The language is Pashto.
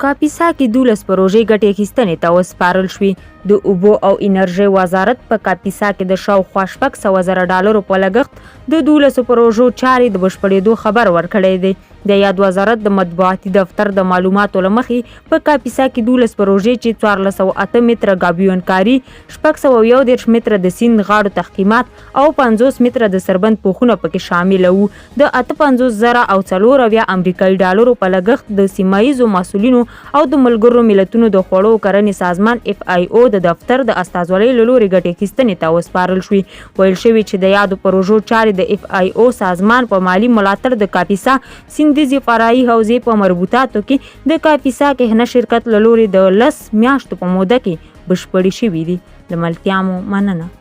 کاپیسا کې 12 پروژې ګټې اخیستنې ته وسپارل شوې. د اوبو او انرژۍ وزارت په کاپیسا کې د شاوخوا $600,000 په لګښت د 12 پروژو چارې د بشپړېدو خبر ورکړی دی. د یاد وزارت د مطبوعاتي دفتر د معلوماتو له مخې په کاپیسا کې 12 پروژې چې 1408 متره ګابیونکاري، 611 متره د سیند غاړو تحکیمات او 50 متره د سربند پوښونه پکې شامل وو. د 58,000 او 4 امریکایي ډالرو په لګښت د سیمایي مسؤلینو او د ملګرو ملتونو د خوړو کرنې سازمان FAO د دفتر د استازولۍ له لوري ګټې اخیستنې ته وسپارل شوې. ویل شوي چې د یادو پروژو چارې د FAO سازمان په مالي ملاتړ د کاپیسا سیندیزي فرعي حوزې په مربوطاتو کې د کاپیسا کهنه شرکت له لوري د 10 میاشتو په موده کې بشپړې شوي دي. د ملتیا مو مننه.